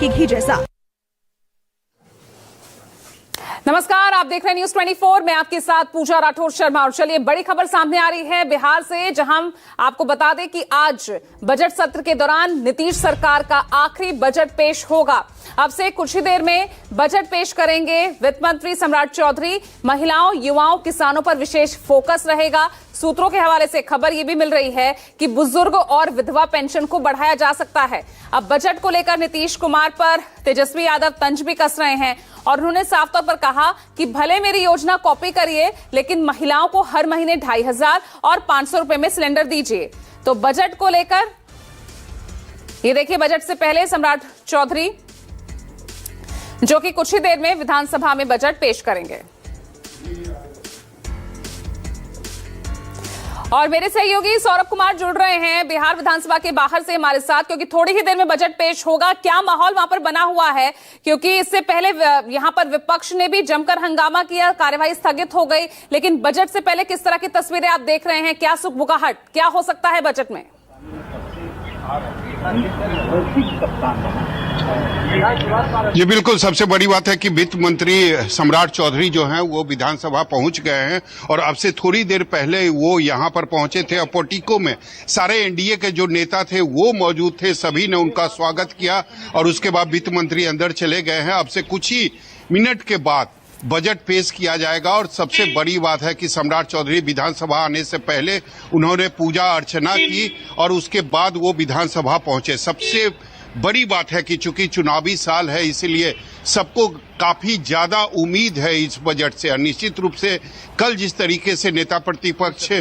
कि घी जैसा। नमस्कार, आप देख रहे हैं न्यूज 24। मैं आपके साथ पूजा राठौर शर्मा। और चलिए बड़ी खबर सामने आ रही है बिहार से, जहां हम आपको बता दें कि आज बजट सत्र के दौरान नीतीश सरकार का आखिरी बजट पेश होगा। अब से कुछ ही देर में बजट पेश करेंगे वित्त मंत्री सम्राट चौधरी। महिलाओं, युवाओं, किसानों पर विशेष फोकस रहेगा। सूत्रों के हवाले से खबर यह भी मिल रही है कि बुजुर्ग और विधवा पेंशन को बढ़ाया जा सकता है। अब बजट को लेकर नीतीश कुमार पर तेजस्वी यादव तंज भी कस रहे हैं और उन्होंने साफ तौर पर कहा कि भले मेरी योजना कॉपी करिए, लेकिन महिलाओं को हर महीने 2500 और 500 रुपए में सिलेंडर दीजिए। तो बजट को लेकर ये देखिए, बजट से पहले सम्राट चौधरी जो कि कुछ ही देर में विधानसभा में बजट पेश करेंगे। और मेरे सहयोगी सौरभ कुमार जुड़ रहे हैं बिहार विधानसभा के बाहर से हमारे साथ, क्योंकि थोड़ी ही देर में बजट पेश होगा। क्या माहौल वहां पर बना हुआ है? क्योंकि इससे पहले यहां पर विपक्ष ने भी जमकर हंगामा किया, कार्यवाही स्थगित हो गई, लेकिन बजट से पहले किस तरह की तस्वीरें आप देख रहे हैं? क्या सुगबुगाहट, क्या हो सकता है बजट में? ये बिल्कुल सबसे बड़ी बात है कि वित्त मंत्री सम्राट चौधरी जो हैं वो विधानसभा पहुंच गए हैं और अब से थोड़ी देर पहले वो यहां पर पहुंचे थे। पोर्टिको में सारे एनडीए के जो नेता थे वो मौजूद थे, सभी ने उनका स्वागत किया और उसके बाद वित्त मंत्री अंदर चले गए हैं। अब से कुछ ही मिनट के बाद बजट पेश किया जाएगा और सबसे बड़ी बात है कि सम्राट चौधरी विधानसभा आने से पहले उन्होंने पूजा अर्चना की और उसके बाद वो विधानसभा पहुंचे। सबसे बड़ी बात है कि चूंकि चुनावी साल है, इसलिए सबको काफी ज्यादा उम्मीद है इस बजट से। निश्चित रूप से कल जिस तरीके से नेता प्रतिपक्ष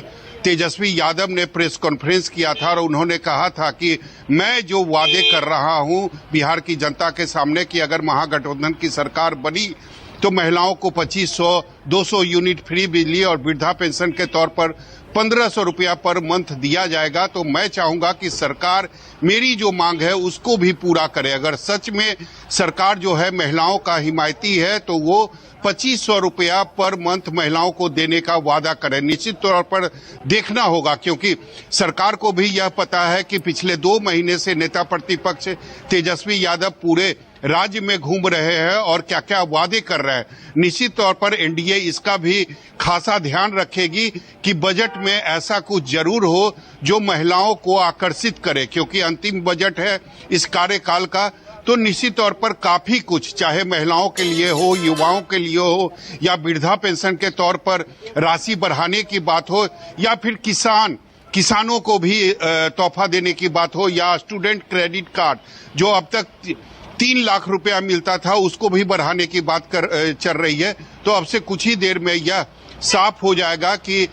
तेजस्वी यादव ने प्रेस कॉन्फ्रेंस किया था और उन्होंने कहा था कि मैं जो वादे कर रहा हूं बिहार की जनता के सामने कि अगर महागठबंधन की सरकार बनी तो महिलाओं को 2500, 200 यूनिट फ्री बिजली और वृद्धा पेंशन के तौर पर 1500 रुपया पर मंथ दिया जाएगा। तो मैं चाहूंगा कि सरकार मेरी जो मांग है उसको भी पूरा करे। अगर सच में सरकार जो है महिलाओं का हिमायती है तो वो 2500 रुपया पर मंथ महिलाओं को देने का वादा करे। निश्चित तौर पर देखना होगा, क्योंकि सरकार को भी यह पता है कि पिछले 2 महीने से नेता प्रतिपक्ष तेजस्वी यादव पूरे राज्य में घूम रहे हैं और क्या क्या वादे कर रहे हैं। निश्चित तौर पर एनडीए इसका भी खासा ध्यान रखेगी कि बजट में ऐसा कुछ जरूर हो जो महिलाओं को आकर्षित करे, क्योंकि अंतिम बजट है इस कार्यकाल का। तो निश्चित तौर पर काफी कुछ, चाहे महिलाओं के लिए हो, युवाओं के लिए हो, या वृद्धा पेंशन के तौर पर राशि बढ़ाने की बात हो, या फिर किसानों को भी तोहफा देने की बात हो, या स्टूडेंट क्रेडिट कार्ड जो अब तक 3 लाख रुपया मिलता था उसको भी बढ़ाने की बात चल रही है। तो अब से कुछ ही देर में यह साफ हो जाएगा कि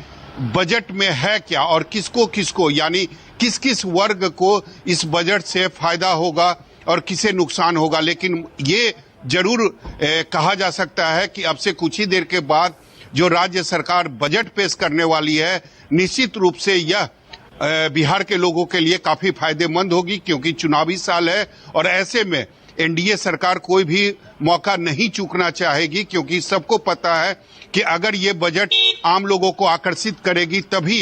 बजट में है क्या और किसको किसको, यानी किस किस वर्ग को इस बजट से फायदा होगा और किसे नुकसान होगा। लेकिन ये जरूर कहा जा सकता है कि अब से कुछ ही देर के बाद जो राज्य सरकार बजट पेश करने वाली है, निश्चित रूप से यह बिहार के लोगों के लिए काफी फायदेमंद होगी, क्योंकि चुनावी साल है और ऐसे में एनडीए सरकार कोई भी मौका नहीं चूकना चाहेगी, क्योंकि सबको पता है कि अगर ये बजट आम लोगों को आकर्षित करेगी तभी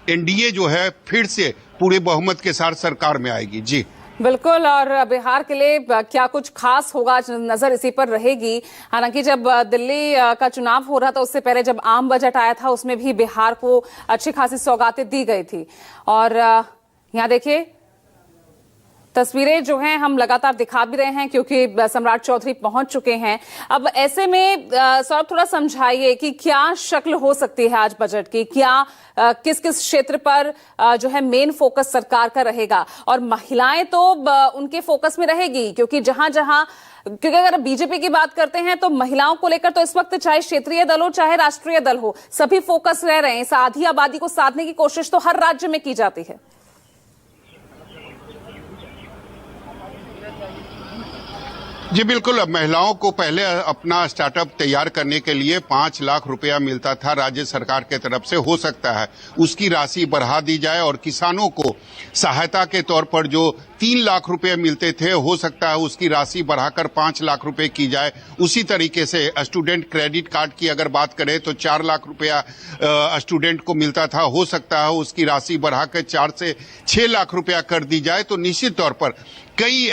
एनडीए जो है फिर से पूरे बहुमत के साथ सरकार में आएगी। जी बिल्कुल, और बिहार के लिए क्या कुछ खास होगा, नजर इसी पर रहेगी। हालांकि जब दिल्ली का चुनाव हो रहा था उससे पहले जब आम बजट आया था उसमें भी बिहार को अच्छी खासी सौगातें दी गई थी। और यहाँ देखिए तस्वीरें जो हैं हम लगातार दिखा भी रहे हैं, क्योंकि सम्राट चौधरी पहुंच चुके हैं। अब ऐसे में सौरभ थोड़ा समझाइए कि क्या शक्ल हो सकती है आज बजट की, क्या किस किस क्षेत्र पर जो है मेन फोकस सरकार का रहेगा, और महिलाएं तो उनके फोकस में रहेगी, क्योंकि क्योंकि अगर बीजेपी की बात करते हैं तो महिलाओं को लेकर तो इस वक्त चाहे क्षेत्रीय दल हो चाहे राष्ट्रीय दल हो, सभी फोकस रह रहे हैं। इस आधी आबादी को साधने की कोशिश तो हर राज्य में की जाती है। जी बिल्कुल, महिलाओं को पहले अपना स्टार्टअप तैयार करने के लिए 5 लाख रुपया मिलता था राज्य सरकार के तरफ से। हो सकता है उसकी राशि बढ़ा दी जाए और किसानों को सहायता के तौर पर जो 3 लाख रुपए मिलते थे, हो सकता है उसकी राशि बढ़ाकर 5 लाख रुपए की जाए। उसी तरीके से स्टूडेंट क्रेडिट कार्ड की अगर बात करें तो 4 लाख रुपया स्टूडेंट को मिलता था, हो सकता है उसकी राशि बढ़ाकर 4 से 6 लाख रुपया कर दी जाए। तो निश्चित तौर पर कई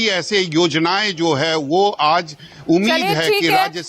ऐसे योजनाएं जो है वो आज उम्मीद चलिए, है ठीक कि है। राज्य